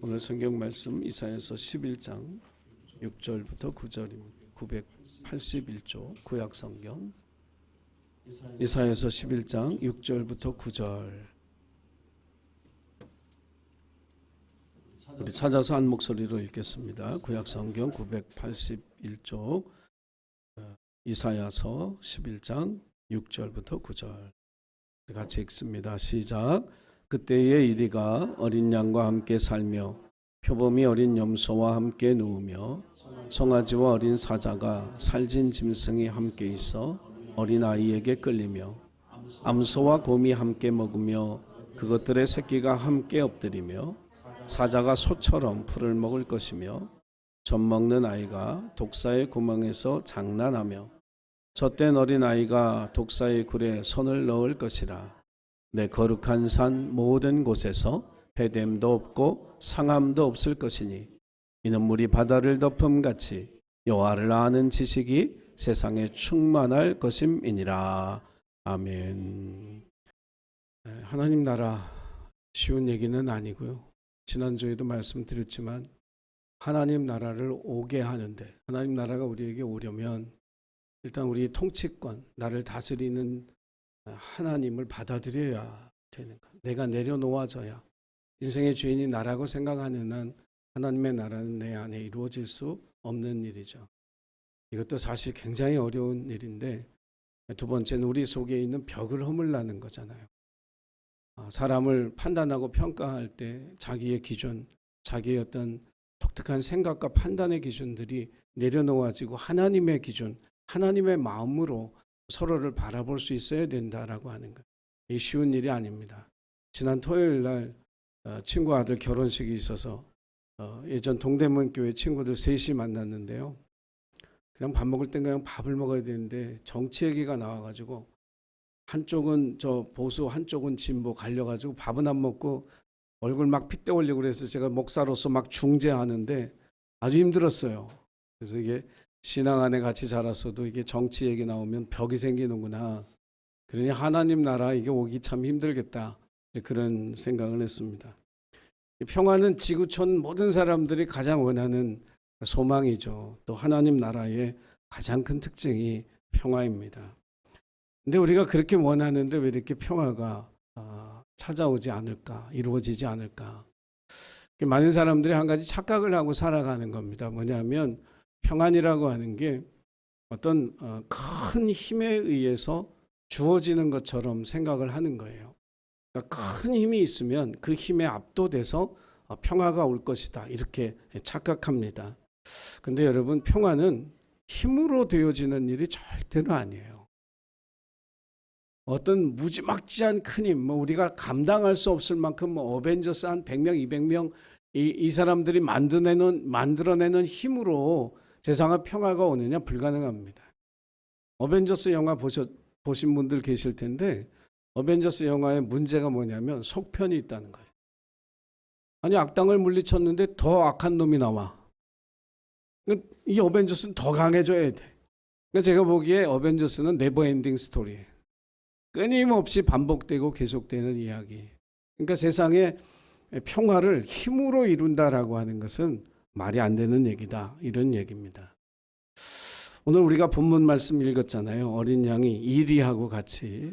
오늘 성경 말씀 이사야서 11장 6절부터 9절입니다. 981조 구약 성경 이사야서 11장 6절부터 9절. 우리 찾아서 한 목소리로 읽겠습니다. 구약 성경 981조 이사야서 11장 6절부터 9절. 같이 읽습니다. 시작. 그때의 이리가 어린 양과 함께 살며 표범이 어린 염소와 함께 누우며 송아지와 어린 사자가 살진 짐승이 함께 있어 어린 아이에게 끌리며 암소와 곰이 함께 먹으며 그것들의 새끼가 함께 엎드리며 사자가 소처럼 풀을 먹을 것이며 젖 먹는 아이가 독사의 구멍에서 장난하며 젖된 어린 아이가 독사의 굴에 손을 넣을 것이라. 내 거룩한 산 모든 곳에서 해됨도 없고 상함도 없을 것이니 이는 물이 바다를 덮음같이 여호와를 아는 지식이 세상에 충만할 것임이니라. 아멘. 하나님 나라 쉬운 얘기는 아니고요. 지난주에도 말씀드렸지만 하나님 나라를 오게 하는데, 하나님 나라가 우리에게 오려면 일단 우리 통치권, 나를 다스리는 하나님을 받아들여야 되는 거야. 내가 내려놓아져야 인생의 주인이 나라고 생각하는 한 하나님의 나라는 내 안에 이루어질 수 없는 일이죠. 이것도 사실 굉장히 어려운 일인데, 두 번째는 우리 속에 있는 벽을 허물라는 거잖아요. 사람을 판단하고 평가할 때 자기의 기준, 자기의 어떤 독특한 생각과 판단의 기준들이 내려놓아지고 하나님의 기준, 하나님의 마음으로 서로를 바라볼 수 있어야 된다라고 하는 거예요. 이 쉬운 일이 아닙니다. 지난 토요일 날 친구 아들 결혼식이 있어서 예전 동대문 교회 친구들 셋이 만났는데요. 그냥 밥 먹을 땐 그냥 밥을 먹어야 되는데 정치 얘기가 나와가지고 한쪽은 저 보수 한쪽은 진보 갈려가지고 밥은 안 먹고 얼굴 막 핏대 올리고 그래서 제가 목사로서 막 중재하는데 아주 힘들었어요. 그래서 이게 신앙 안에 같이 자랐어도 이게 정치 얘기 나오면 벽이 생기는구나. 그러니 하나님 나라 이게 오기 참 힘들겠다. 그런 생각을 했습니다. 평화는 지구촌 모든 사람들이 가장 원하는 소망이죠. 또 하나님 나라의 가장 큰 특징이 평화입니다. 근데 우리가 그렇게 원하는데 왜 이렇게 평화가 찾아오지 않을까, 이루어지지 않을까? 많은 사람들이 한 가지 착각을 하고 살아가는 겁니다. 뭐냐면 평안이라고 하는 게 어떤 큰 힘에 의해서 주어지는 것처럼 생각을 하는 거예요. 그러니까 큰 힘이 있으면 그 힘에 압도돼서 평화가 올 것이다, 이렇게 착각합니다. 근데 여러분, 평화는 힘으로 되어지는 일이 절대로 아니에요. 어떤 무지막지한 큰 힘, 우리가 감당할 수 없을 만큼 어벤져스 한 100명, 200명 이 사람들이 만들어내는 힘으로 세상에 평화가 오느냐? 불가능합니다. 어벤져스 영화 보신 분들 계실 텐데 어벤져스 영화의 문제가 뭐냐면 속편이 있다는 거예요. 아니, 악당을 물리쳤는데 더 악한 놈이 나와. 이 어벤져스는 더 강해져야 돼. 그러니까 제가 보기에 어벤져스는 네버엔딩 스토리예요. 끊임없이 반복되고 계속되는 이야기. 그러니까 세상에 평화를 힘으로 이룬다라고 하는 것은 말이 안 되는 얘기다, 이런 얘기입니다. 오늘 우리가 본문 말씀 읽었잖아요. 어린 양이 이리하고 같이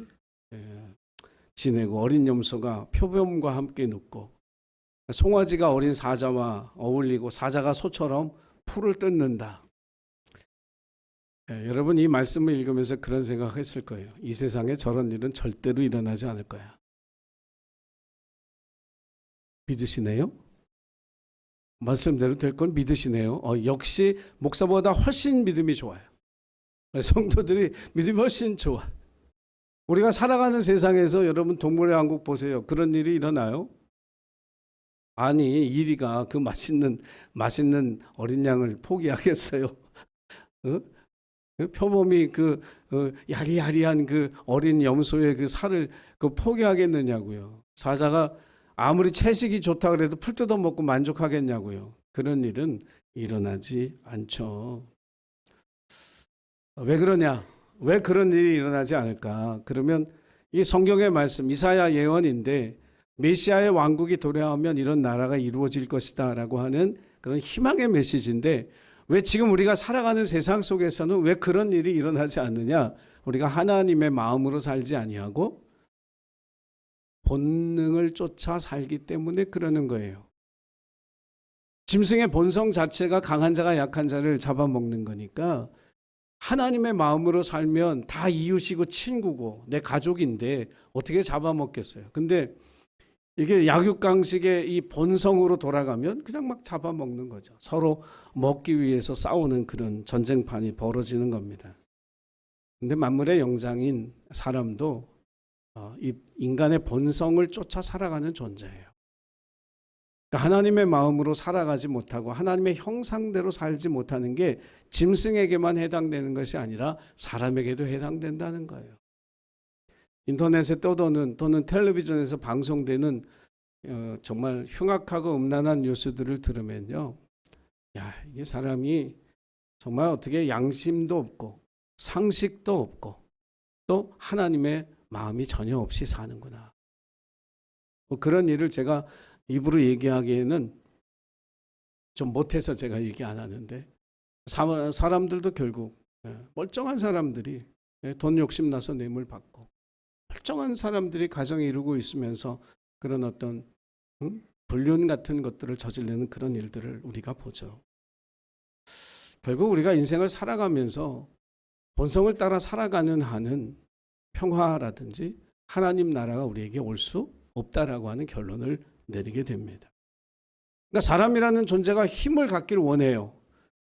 지내고 어린 염소가 표범과 함께 눕고 송아지가 어린 사자와 어울리고 사자가 소처럼 풀을 뜯는다. 여러분, 이 말씀을 읽으면서 그런 생각했을 거예요. 이 세상에 저런 일은 절대로 일어나지 않을 거야. 믿으시네요? 말씀대로 될 건 믿으시네요. 역시 목사보다 훨씬 믿음이 좋아요. 성도들이 믿음이 훨씬 좋아. 우리가 살아가는 세상에서 여러분 동물의 왕국 보세요. 그런 일이 일어나요? 아니, 이리가 그 맛있는 어린 양을 포기하겠어요? 표범이 그 야리야리한 그 어린 염소의 그 살을 포기하겠느냐고요. 사자가 아무리 채식이 좋다 그래도 풀 뜯어 먹고 만족하겠냐고요. 그런 일은 일어나지 않죠. 왜 그러냐? 왜 그런 일이 일어나지 않을까? 그러면 이 성경의 말씀, 이사야 예언인데 메시아의 왕국이 도래하면 이런 나라가 이루어질 것이다 라고 하는 그런 희망의 메시지인데, 왜 지금 우리가 살아가는 세상 속에서는 왜 그런 일이 일어나지 않느냐? 우리가 하나님의 마음으로 살지 아니하고 본능을 쫓아 살기 때문에 그러는 거예요. 짐승의 본성 자체가 강한 자가 약한 자를 잡아먹는 거니까, 하나님의 마음으로 살면 다 이웃이고 친구고 내 가족인데 어떻게 잡아먹겠어요? 근데 이게 약육강식의 이 본성으로 돌아가면 그냥 막 잡아먹는 거죠. 서로 먹기 위해서 싸우는 그런 전쟁판이 벌어지는 겁니다. 근데 만물의 영장인 사람도 이 인간의 본성을 쫓아 살아가는 존재예요. 그러니까 하나님의 마음으로 살아가지 못하고 하나님의 형상대로 살지 못하는 게 짐승에게만 해당되는 것이 아니라 사람에게도 해당된다는 거예요. 인터넷에 떠도는 또는 텔레비전에서 방송되는 정말 흉악하고 음란한 뉴스들을 들으면요, 야, 이게 사람이 정말 어떻게 양심도 없고 상식도 없고 또 하나님의 마음이 전혀 없이 사는구나. 뭐 그런 일을 제가 입으로 얘기하기에는 좀 못해서 제가 얘기 안 하는데, 사람들도 결국 멀쩡한 사람들이 돈 욕심 나서 뇌물 받고, 멀쩡한 사람들이 가정에 이루고 있으면서 그런 어떤 불륜 같은 것들을 저지르는 그런 일들을 우리가 보죠. 결국 우리가 인생을 살아가면서 본성을 따라 살아가는 한은 평화라든지 하나님 나라가 우리에게 올 수 없다라고 하는 결론을 내리게 됩니다. 그러니까 사람이라는 존재가 힘을 갖기를 원해요.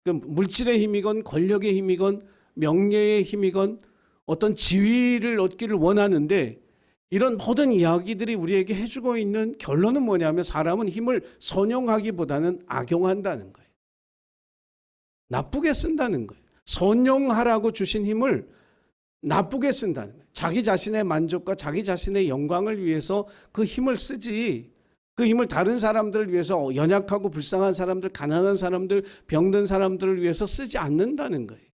물질의 힘이건 권력의 힘이건 명예의 힘이건 어떤 지위를 얻기를 원하는데, 이런 모든 이야기들이 우리에게 해주고 있는 결론은 뭐냐면, 사람은 힘을 선용하기보다는 악용한다는 거예요. 나쁘게 쓴다는 거예요. 선용하라고 주신 힘을 나쁘게 쓴다는 거예요. 자기 자신의 만족과 자기 자신의 영광을 위해서 그 힘을 쓰지, 그 힘을 다른 사람들을 위해서, 연약하고 불쌍한 사람들, 가난한 사람들, 병든 사람들을 위해서 쓰지 않는다는 거예요.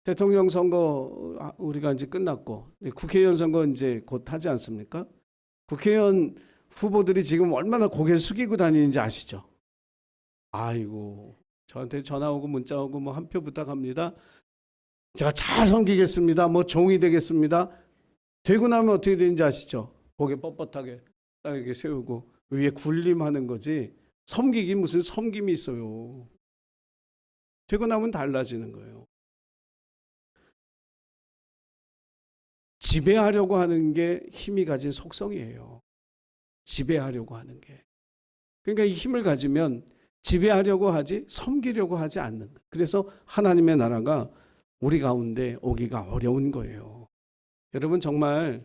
대통령 선거 우리가 이제 끝났고 국회의원 선거 이제 곧 하지 않습니까? 국회의원 후보들이 지금 얼마나 고개를 숙이고 다니는지 아시죠? 아이고, 저한테 전화 오고 문자 오고 뭐 한 표 부탁합니다. 제가 잘 섬기겠습니다. 뭐 종이 되겠습니다. 되고 나면 어떻게 되는지 아시죠? 고개 뻣뻣하게 딱 이렇게 세우고 위에 군림하는 거지, 섬기기 무슨 섬김이 있어요. 되고 나면 달라지는 거예요. 지배하려고 하는 게 힘이 가진 속성이에요. 지배하려고 하는 게. 그러니까 이 힘을 가지면 지배하려고 하지 섬기려고 하지 않는 거예요. 그래서 하나님의 나라가 우리 가운데 오기가 어려운 거예요. 여러분, 정말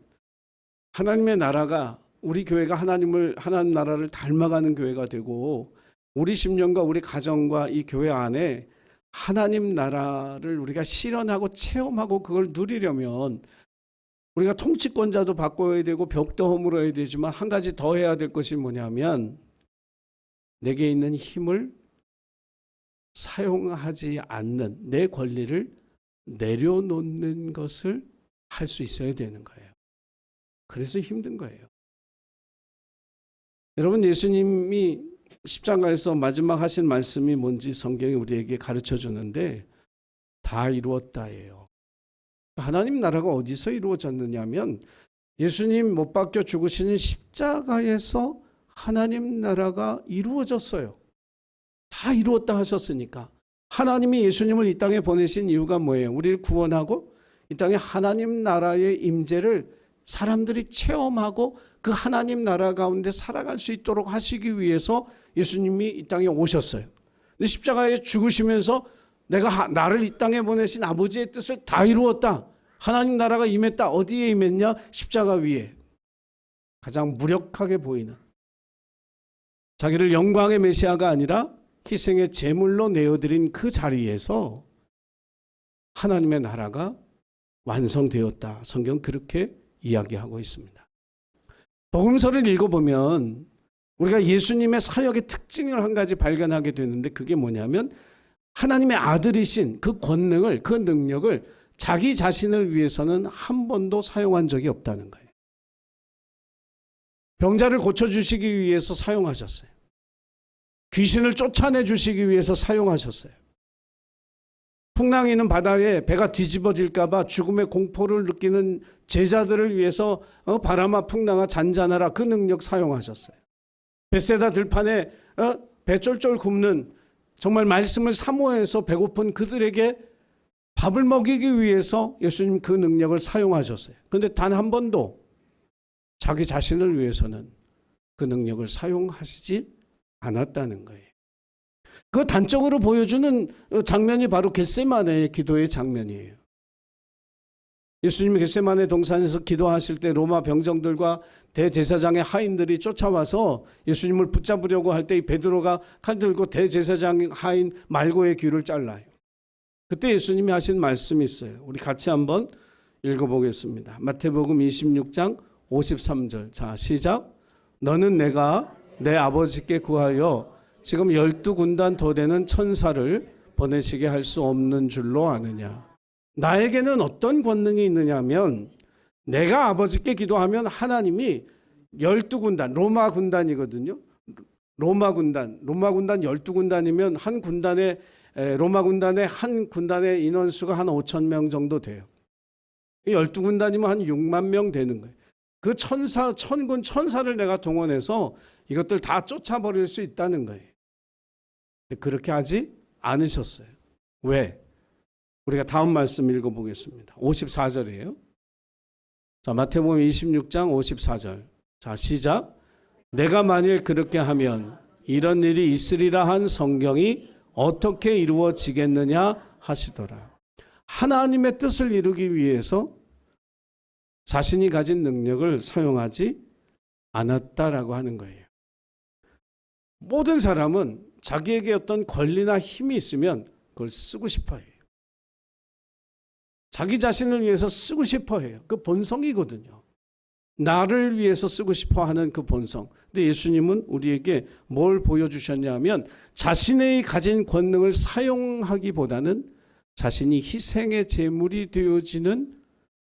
하나님의 나라가, 우리 교회가 하나님 나라를 닮아가는 교회가 되고, 우리 심령과 우리 가정과 이 교회 안에 하나님 나라를 우리가 실현하고 체험하고 그걸 누리려면 우리가 통치권자도 바꿔야 되고 벽도 허물어야 되지만, 한 가지 더 해야 될 것이 뭐냐면, 내게 있는 힘을 사용하지 않는 내 권리를 내려놓는 것을 할 수 있어야 되는 거예요. 그래서 힘든 거예요. 여러분, 예수님이 십자가에서 마지막 하신 말씀이 뭔지 성경이 우리에게 가르쳐 주는데, 다 이루었다예요. 하나님 나라가 어디서 이루어졌느냐면, 예수님 못 박혀 죽으시는 십자가에서 하나님 나라가 이루어졌어요. 다 이루었다 하셨으니까. 하나님이 예수님을 이 땅에 보내신 이유가 뭐예요? 우리를 구원하고 이 땅에 하나님 나라의 임재를 사람들이 체험하고 그 하나님 나라 가운데 살아갈 수 있도록 하시기 위해서 예수님이 이 땅에 오셨어요. 근데 십자가에 죽으시면서 내가 나를 이 땅에 보내신 아버지의 뜻을 다 이루었다. 하나님 나라가 임했다. 어디에 임했냐? 십자가 위에. 가장 무력하게 보이는, 자기를 영광의 메시아가 아니라 희생의 제물로 내어드린 그 자리에서 하나님의 나라가 완성되었다. 성경 그렇게 이야기하고 있습니다. 복음서를 읽어보면 우리가 예수님의 사역의 특징을 한 가지 발견하게 되는데, 그게 뭐냐면 하나님의 아들이신 그 권능을, 그 능력을 자기 자신을 위해서는 한 번도 사용한 적이 없다는 거예요. 병자를 고쳐주시기 위해서 사용하셨어요. 귀신을 쫓아내 주시기 위해서 사용하셨어요. 풍랑이 있는 바다에 배가 뒤집어질까 봐 죽음의 공포를 느끼는 제자들을 위해서 바람아 풍랑아 잔잔하라, 그 능력 사용하셨어요. 벳세다 들판에 배 쫄쫄 굶는, 정말 말씀을 사모해서 배고픈 그들에게 밥을 먹이기 위해서 예수님 그 능력을 사용하셨어요. 그런데 단 한 번도 자기 자신을 위해서는 그 능력을 사용하시지 않았다는 거예요. 그 단적으로 보여주는 장면이 바로 겟세마네의 기도의 장면이에요. 예수님이 겟세마네 동산에서 기도하실 때 로마 병정들과 대제사장의 하인들이 쫓아와서 예수님을 붙잡으려고 할 때 이 베드로가 칼 들고 대제사장 하인 말고의 귀를 잘라요. 그때 예수님이 하신 말씀이 있어요. 우리 같이 한번 읽어보겠습니다. 마태복음 26장 53절. 자, 시작. 너는 내가 내 아버지께 구하여 지금 12군단 더 되는 천사를 보내시게 할 수 없는 줄로 아느냐. 나에게는 어떤 권능이 있느냐면, 내가 아버지께 기도하면 하나님이 12군단, 로마 군단이거든요. 로마 군단 12군단이면 한 군단에, 로마 군단의 한 군단의 인원수가 한 5천 명 정도 돼요. 12군단이면 한 6만 명 되는 거예요. 그 천군 천사를 내가 동원해서 이것들 다 쫓아버릴 수 있다는 거예요. 그렇게 하지 않으셨어요. 왜? 우리가 다음 말씀 읽어보겠습니다. 54절이에요. 자, 마태복음 26장 54절. 자, 시작. 내가 만일 그렇게 하면 이런 일이 있으리라 한 성경이 어떻게 이루어지겠느냐 하시더라. 하나님의 뜻을 이루기 위해서 자신이 가진 능력을 사용하지 않았다라고 하는 거예요. 모든 사람은 자기에게 어떤 권리나 힘이 있으면 그걸 쓰고 싶어 해요. 자기 자신을 위해서 쓰고 싶어 해요. 그 본성이거든요. 나를 위해서 쓰고 싶어 하는 그 본성. 근데 예수님은 우리에게 뭘 보여주셨냐면, 자신의 가진 권능을 사용하기보다는 자신이 희생의 제물이 되어지는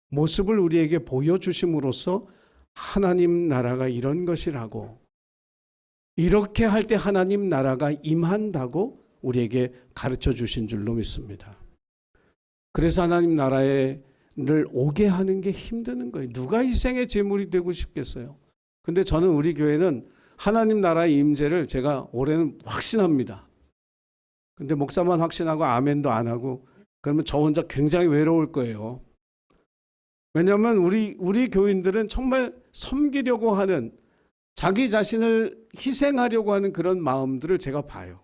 모습을 우리에게 보여주심으로써 하나님 나라가 이런 것이라고, 이렇게 할 때 하나님 나라가 임한다고 우리에게 가르쳐 주신 줄로 믿습니다. 그래서 하나님 나라를 오게 하는 게 힘드는 거예요. 누가 희생의 제물이 되고 싶겠어요? 근데 저는 우리 교회는 하나님 나라의 임재를 제가 올해는 확신합니다. 근데 목사만 확신하고 아멘도 안 하고 그러면 저 혼자 굉장히 외로울 거예요. 왜냐하면 우리 교인들은 정말 섬기려고 하는, 자기 자신을 희생하려고 하는 그런 마음들을 제가 봐요.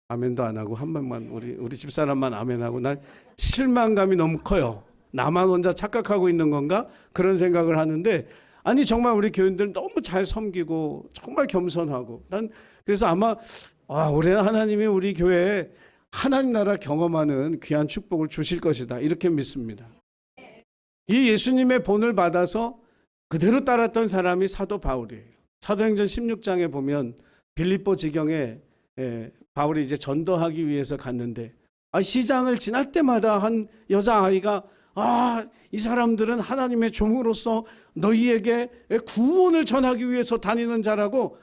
아멘도 안 하고 한 번만 우리 집사람만 아멘하고, 난 실망감이 너무 커요. 나만 혼자 착각하고 있는 건가? 그런 생각을 하는데, 아니 정말 우리 교인들은 너무 잘 섬기고 정말 겸손하고, 난 그래서 아마 올해 하나님이 우리 교회에 하나님 나라 경험하는 귀한 축복을 주실 것이다, 이렇게 믿습니다. 이 예수님의 본을 받아서 그대로 따랐던 사람이 사도 바울이에요. 사도행전 16장에 보면 빌립보 지경에 바울이 이제 전도하기 위해서 갔는데, 시장을 지날 때마다 한 여자아이가 이 사람들은 하나님의 종으로서 너희에게 구원을 전하기 위해서 다니는 자라고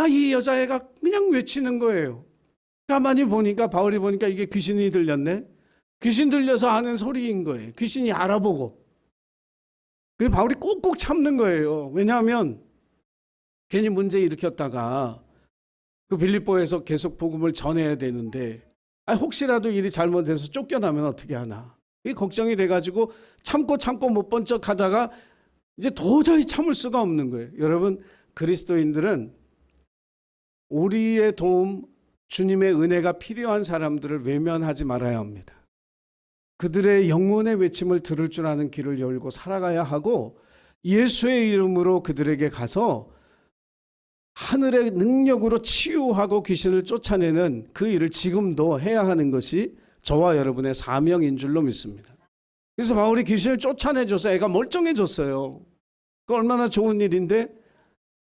이 여자애가 그냥 외치는 거예요. 가만히 보니까, 바울이 보니까 이게 귀신이 들렸네. 귀신 들려서 하는 소리인 거예요. 귀신이 알아보고. 그리고 바울이 꼭꼭 참는 거예요. 왜냐하면 괜히 문제 일으켰다가 그 빌립보에서 계속 복음을 전해야 되는데, 혹시라도 일이 잘못돼서 쫓겨나면 어떻게 하나. 이게 걱정이 돼가지고 참고 못 본 척 하다가 이제 도저히 참을 수가 없는 거예요. 여러분, 그리스도인들은 우리의 도움, 주님의 은혜가 필요한 사람들을 외면하지 말아야 합니다. 그들의 영혼의 외침을 들을 줄 아는 귀를 열고 살아가야 하고, 예수의 이름으로 그들에게 가서 하늘의 능력으로 치유하고 귀신을 쫓아내는 그 일을 지금도 해야 하는 것이 저와 여러분의 사명인 줄로 믿습니다. 그래서 바울이 귀신을 쫓아내줘서 애가 멀쩡해졌어요. 그 얼마나 좋은 일인데,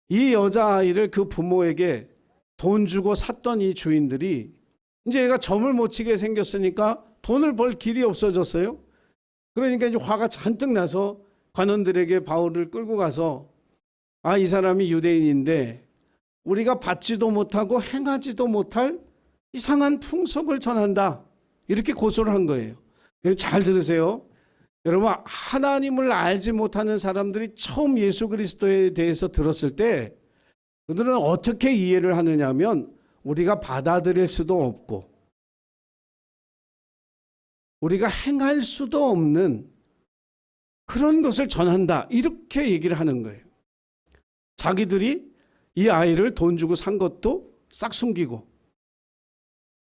이 여자아이를 그 부모에게 돈 주고 샀던 이 주인들이 이제 애가 점을 못 치게 생겼으니까 돈을 벌 길이 없어졌어요. 그러니까 이제 화가 잔뜩 나서 관원들에게 바울을 끌고 가서 아, 이 사람이 유대인인데 우리가 받지도 못하고 행하지도 못할 이상한 풍속을 전한다. 이렇게 고소를 한 거예요. 잘 들으세요. 여러분, 하나님을 알지 못하는 사람들이 처음 예수 그리스도에 대해서 들었을 때 그들은 어떻게 이해를 하느냐 하면 우리가 받아들일 수도 없고 우리가 행할 수도 없는 그런 것을 전한다. 이렇게 얘기를 하는 거예요. 자기들이 이 아이를 돈 주고 산 것도 싹 숨기고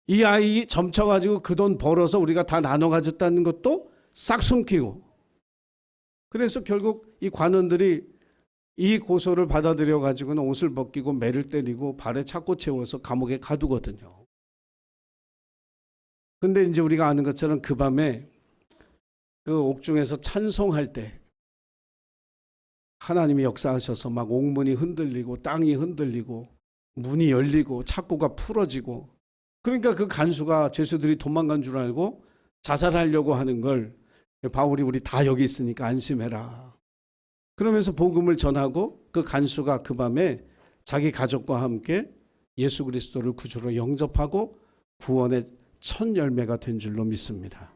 이 아이 점쳐가지고 그 돈 벌어서 우리가 다 나눠 가졌다는 것도 싹 숨기고 그래서 결국 이 관원들이 이 고소를 받아들여 가지고는 옷을 벗기고 매를 때리고 발에 차고 채워서 감옥에 가두거든요. 근데 이제 우리가 아는 것처럼 그 밤에 그 옥중에서 찬송할 때 하나님이 역사하셔서 막 옥문이 흔들리고 땅이 흔들리고 문이 열리고 창고가 풀어지고 그러니까 그 간수가 죄수들이 도망간 줄 알고 자살하려고 하는 걸 바울이 우리 다 여기 있으니까 안심해라. 그러면서 복음을 전하고 그 간수가 그 밤에 자기 가족과 함께 예수 그리스도를 구주로 영접하고 구원의 첫 열매가 된 줄로 믿습니다.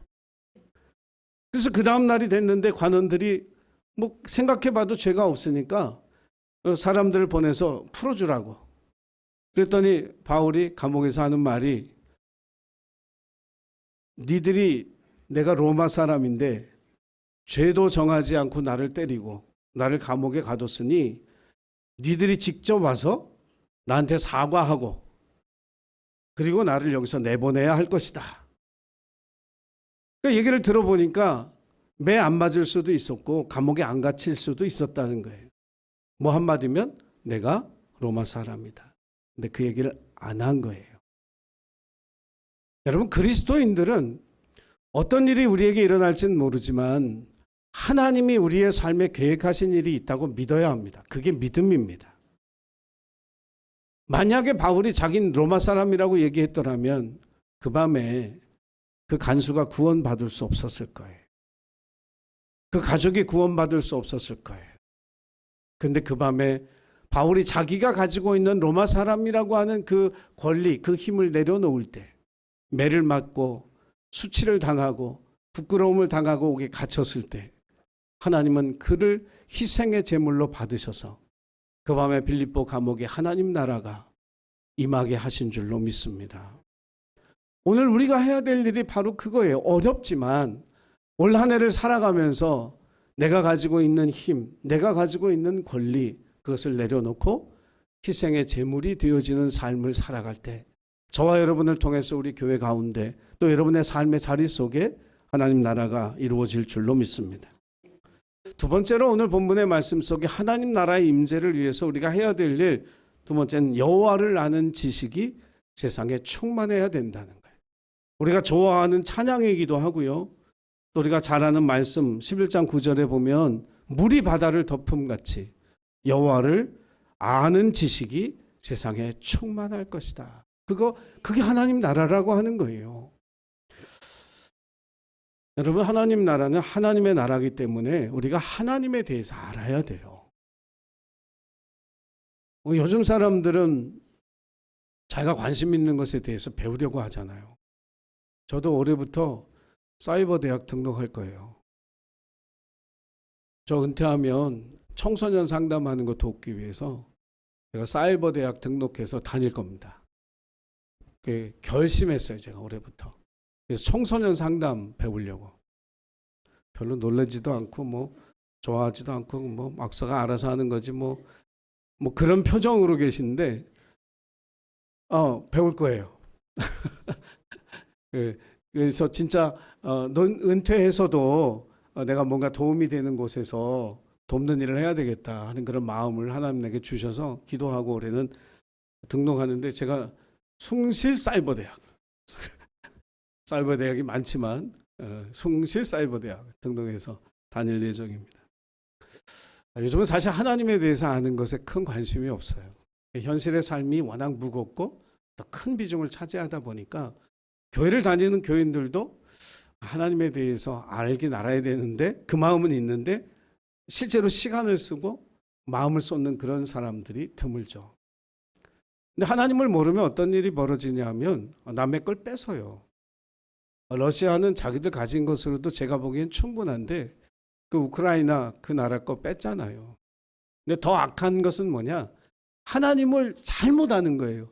그래서 그 다음 날이 됐는데 관원들이 뭐 생각해봐도 죄가 없으니까 사람들을 보내서 풀어주라고. 그랬더니 바울이 감옥에서 하는 말이 니들이 내가 로마 사람인데 죄도 정하지 않고 나를 때리고 나를 감옥에 가뒀으니 니들이 직접 와서 나한테 사과하고 그리고 나를 여기서 내보내야 할 것이다. 그 얘기를 들어보니까 매 안 맞을 수도 있었고 감옥에 안 갇힐 수도 있었다는 거예요. 뭐 한마디면 내가 로마 사람이다. 근데 그 얘기를 안 한 거예요. 여러분, 그리스도인들은 어떤 일이 우리에게 일어날지는 모르지만 하나님이 우리의 삶에 계획하신 일이 있다고 믿어야 합니다. 그게 믿음입니다. 만약에 바울이 자기는 로마 사람이라고 얘기했더라면 그 밤에 그 간수가 구원받을 수 없었을 거예요. 그 가족이 구원받을 수 없었을 거예요. 근데 그 밤에 바울이 자기가 가지고 있는 로마 사람이라고 하는 그 권리, 그 힘을 내려놓을 때 매를 맞고 수치를 당하고 부끄러움을 당하고 오게 갇혔을 때 하나님은 그를 희생의 제물로 받으셔서 그 밤에 빌립보 감옥에 하나님 나라가 임하게 하신 줄로 믿습니다. 오늘 우리가 해야 될 일이 바로 그거예요. 어렵지만 올 한 해를 살아가면서 내가 가지고 있는 힘, 내가 가지고 있는 권리 그것을 내려놓고 희생의 제물이 되어지는 삶을 살아갈 때 저와 여러분을 통해서 우리 교회 가운데 또 여러분의 삶의 자리 속에 하나님 나라가 이루어질 줄로 믿습니다. 두 번째로 오늘 본문의 말씀 속에 하나님 나라의 임재를 위해서 우리가 해야 될 일, 두 번째는 여호와를 아는 지식이 세상에 충만해야 된다는 거예요. 우리가 좋아하는 찬양이기도 하고요. 또 우리가 잘 아는 말씀 11장 9절에 보면 물이 바다를 덮음같이 여호와를 아는 지식이 세상에 충만할 것이다. 그게 하나님 나라라고 하는 거예요. 여러분, 하나님 나라는 하나님의 나라이기 때문에 우리가 하나님에 대해서 알아야 돼요. 요즘 사람들은 자기가 관심 있는 것에 대해서 배우려고 하잖아요. 저도 올해부터 사이버 대학 등록할 거예요. 저 은퇴하면 청소년 상담하는 거 돕기 위해서 제가 사이버 대학 등록해서 다닐 겁니다. 결심했어요, 제가 올해부터. 그래서 청소년 상담 배우려고. 별로 놀라지도 않고 뭐 좋아하지도 않고 뭐 막사가 알아서 하는 거지 뭐 그런 표정으로 계시는데 배울 거예요. 그래서 진짜 은퇴해서도 내가 뭔가 도움이 되는 곳에서 돕는 일을 해야 되겠다 하는 그런 마음을 하나님 내게 주셔서 기도하고 올해는 등록하는데 제가 숭실사이버대학 사이버대학이 많지만 숭실사이버대학 등록해서 다닐 예정입니다. 요즘은 사실 하나님에 대해서 아는 것에 큰 관심이 없어요. 현실의 삶이 워낙 무겁고 더 큰 비중을 차지하다 보니까 교회를 다니는 교인들도 하나님에 대해서 알긴 알아야 되는데 그 마음은 있는데 실제로 시간을 쓰고 마음을 쏟는 그런 사람들이 드물죠. 근데 하나님을 모르면 어떤 일이 벌어지냐면 남의 걸 뺏어요. 러시아는 자기들 가진 것으로도 제가 보기엔 충분한데 그 우크라이나 그 나라 거 뺐잖아요. 근데 더 악한 것은 뭐냐? 하나님을 잘못 아는 거예요.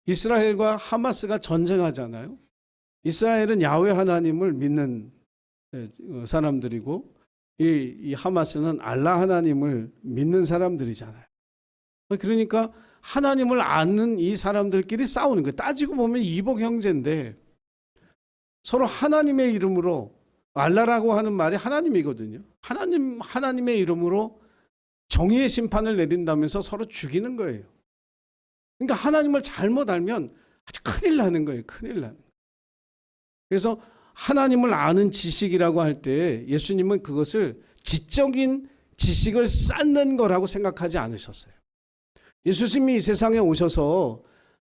이스라엘과 하마스가 전쟁하잖아요. 이스라엘은 야훼 하나님을 믿는 사람들이고 이 하마스는 알라 하나님을 믿는 사람들이잖아요. 그러니까 하나님을 아는 이 사람들끼리 싸우는 거예요. 따지고 보면 이복 형제인데 서로 하나님의 이름으로, 알라라고 하는 말이 하나님이거든요. 하나님의 이름으로 정의의 심판을 내린다면서 서로 죽이는 거예요. 그러니까 하나님을 잘못 알면 아주 큰일 나는 거예요. 큰일 나는 거예요. 그래서 하나님을 아는 지식이라고 할 때 예수님은 그것을 지적인 지식을 쌓는 거라고 생각하지 않으셨어요. 예수님이 이 세상에 오셔서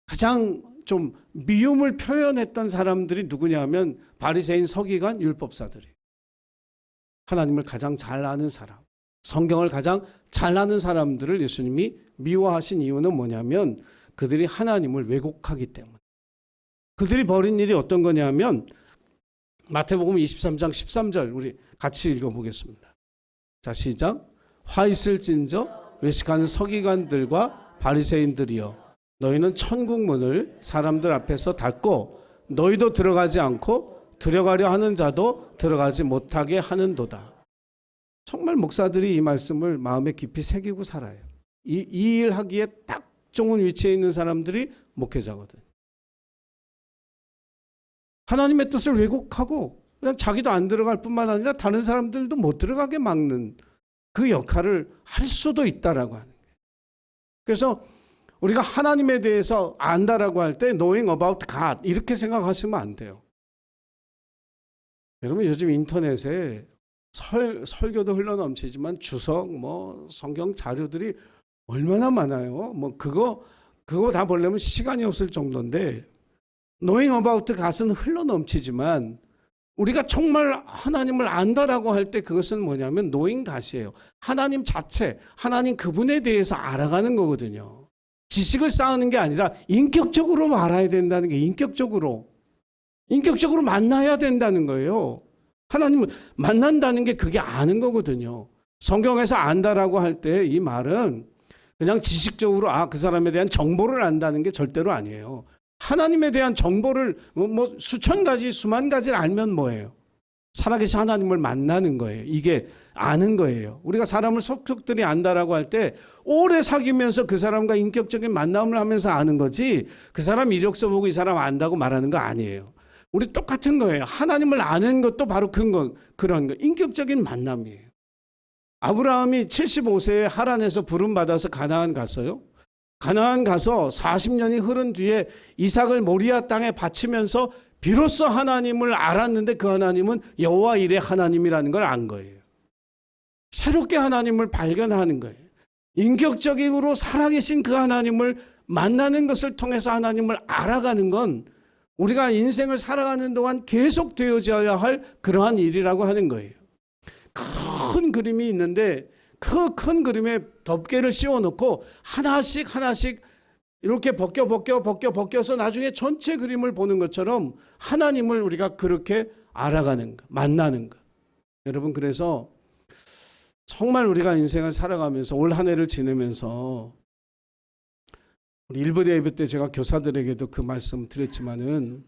가장 좀 미움을 표현했던 사람들이 누구냐면 바리새인, 서기관, 율법사들이. 하나님을 가장 잘 아는 사람, 성경을 가장 잘 아는 사람들을 예수님이 미워하신 이유는 뭐냐면 그들이 하나님을 왜곡하기 때문에. 그들이 벌인 일이 어떤 거냐면 마태복음 23장 13절 우리 같이 읽어보겠습니다. 자, 시작. 화 있을진저 외식하는 서기관들과 바리새인들이여, 너희는 천국 문을 사람들 앞에서 닫고 너희도 들어가지 않고 들어가려 하는 자도 들어가지 못하게 하는도다. 정말 목사들이 이 말씀을 마음에 깊이 새기고 살아요. 이 일 하기에 딱 좋은 위치에 있는 사람들이 목회자거든. 하나님의 뜻을 왜곡하고 그냥 자기도 안 들어갈 뿐만 아니라 다른 사람들도 못 들어가게 막는 그 역할을 할 수도 있다라고 하는 거예요. 그래서 우리가 하나님에 대해서 안다라고 할 때 knowing about God 이렇게 생각하시면 안 돼요. 여러분 요즘 인터넷에 설교도 흘러넘치지만 주석, 성경 자료들이 얼마나 많아요. 그거 다 보려면 시간이 없을 정도인데 knowing about God은 흘러넘치지만 우리가 정말 하나님을 안다라고 할 때 그것은 뭐냐면 knowing God이에요. 하나님 자체, 하나님 그분에 대해서 알아가는 거거든요. 지식을 쌓는 게 아니라 인격적으로 알아야 된다는 게 인격적으로 만나야 된다는 거예요. 하나님을 만난다는 게 그게 아는 거거든요. 성경에서 안다라고 할 때 이 말은 그냥 지식적으로 그 사람에 대한 정보를 안다는 게 절대로 아니에요. 하나님에 대한 정보를 수천 가지 수만 가지를 알면 뭐예요? 살아계신 하나님을 만나는 거예요. 이게 아는 거예요. 우리가 사람을 속속들이 안다라고 할 때 오래 사귀면서 그 사람과 인격적인 만남을 하면서 아는 거지 그 사람 이력서 보고 이 사람 안다고 말하는 거 아니에요. 우리 똑같은 거예요. 하나님을 아는 것도 바로 그런 거. 인격적인 만남이에요. 아브라함이 75세에 하란에서 부름받아서 가나안 갔어요. 가나안 가서 40년이 흐른 뒤에 이삭을 모리아 땅에 바치면서 비로소 하나님을 알았는데 그 하나님은 여호와 일의 하나님이라는 걸 안 거예요. 새롭게 하나님을 발견하는 거예요. 인격적으로 살아계신 그 하나님을 만나는 것을 통해서 하나님을 알아가는 건 우리가 인생을 살아가는 동안 계속 되어져야 할 그러한 일이라고 하는 거예요. 큰 그림이 있는데 그 큰 그림에 덮개를 씌워놓고 하나씩 이렇게 벗겨서 나중에 전체 그림을 보는 것처럼 하나님을 우리가 그렇게 알아가는 거, 만나는 거. 여러분 그래서 정말 우리가 인생을 살아가면서 올 한 해를 지내면서 우리 일부 예배 때 제가 교사들에게도 그 말씀 드렸지만은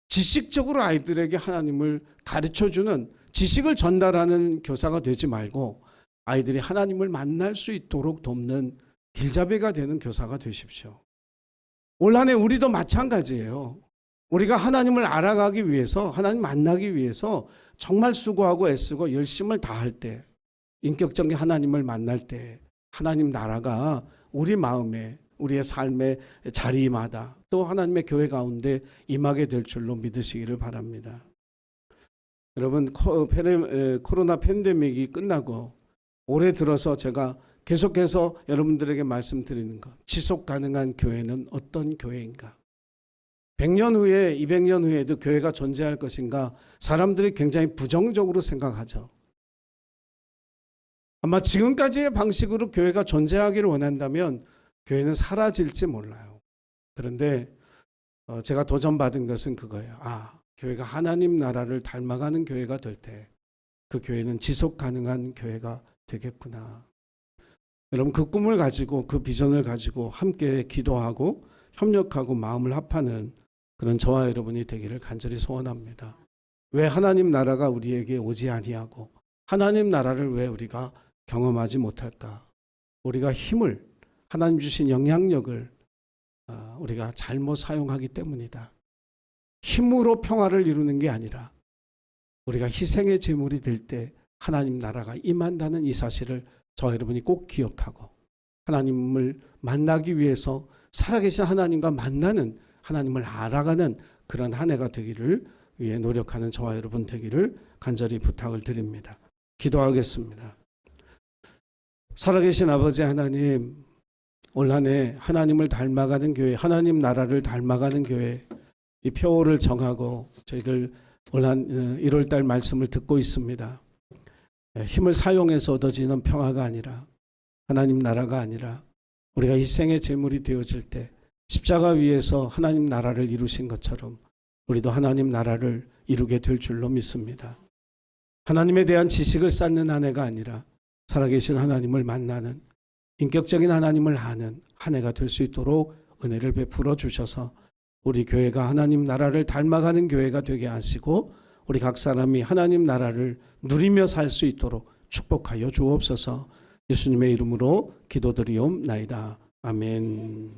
지식적으로 아이들에게 하나님을 가르쳐주는 지식을 전달하는 교사가 되지 말고 아이들이 하나님을 만날 수 있도록 돕는 길잡이가 되는 교사가 되십시오. 올 한 해 우리도 마찬가지예요. 우리가 하나님을 알아가기 위해서 하나님 만나기 위해서 정말 수고하고 애쓰고 열심을 다할 때 인격적인 하나님을 만날 때 하나님 나라가 우리 마음에 우리의 삶의 자리마다 또 하나님의 교회 가운데 임하게 될 줄로 믿으시기를 바랍니다. 여러분 코로나 팬데믹이 끝나고 올해 들어서 제가 계속해서 여러분들에게 말씀드리는 것, 지속 가능한 교회는 어떤 교회인가? 100년 후에 200년 후에도 교회가 존재할 것인가? 사람들이 굉장히 부정적으로 생각하죠. 아마 지금까지의 방식으로 교회가 존재하기를 원한다면 교회는 사라질지 몰라요. 그런데 제가 도전받은 것은 그거예요. 교회가 하나님 나라를 닮아가는 교회가 될 때 그 교회는 지속 가능한 교회가 되겠구나. 여러분, 그 꿈을 가지고, 그 비전을 가지고 함께 기도하고 협력하고 마음을 합하는 그런 저와 여러분이 되기를 간절히 소원합니다. 왜 하나님 나라가 우리에게 오지 아니하고 하나님 나라를 왜 우리가 경험하지 못할까? 우리가 힘을, 하나님 주신 영향력을 우리가 잘못 사용하기 때문이다. 힘으로 평화를 이루는 게 아니라 우리가 희생의 제물이 될 때 하나님 나라가 임한다는 이 사실을 저와 여러분이 꼭 기억하고 하나님을 만나기 위해서 살아계신 하나님과 만나는, 하나님을 알아가는 그런 한 해가 되기를 위해 노력하는 저와 여러분 되기를 간절히 부탁을 드립니다. 기도하겠습니다. 살아계신 아버지 하나님, 올 한 해 하나님을 닮아가는 교회, 하나님 나라를 닮아가는 교회, 이 표어를 정하고 저희들 올 한 1월달 말씀을 듣고 있습니다. 힘을 사용해서 얻어지는 평화가 아니라, 하나님 나라가 아니라 우리가 희생의 제물이 되어질 때 십자가 위에서 하나님 나라를 이루신 것처럼 우리도 하나님 나라를 이루게 될 줄로 믿습니다. 하나님에 대한 지식을 쌓는 한 해가 아니라 살아계신 하나님을 만나는, 인격적인 하나님을 아는 한 해가 될 수 있도록 은혜를 베풀어 주셔서 우리 교회가 하나님 나라를 닮아가는 교회가 되게 하시고 우리 각 사람이 하나님 나라를 누리며 살 수 있도록 축복하여 주옵소서. 예수님의 이름으로 기도드리옵나이다. 아멘.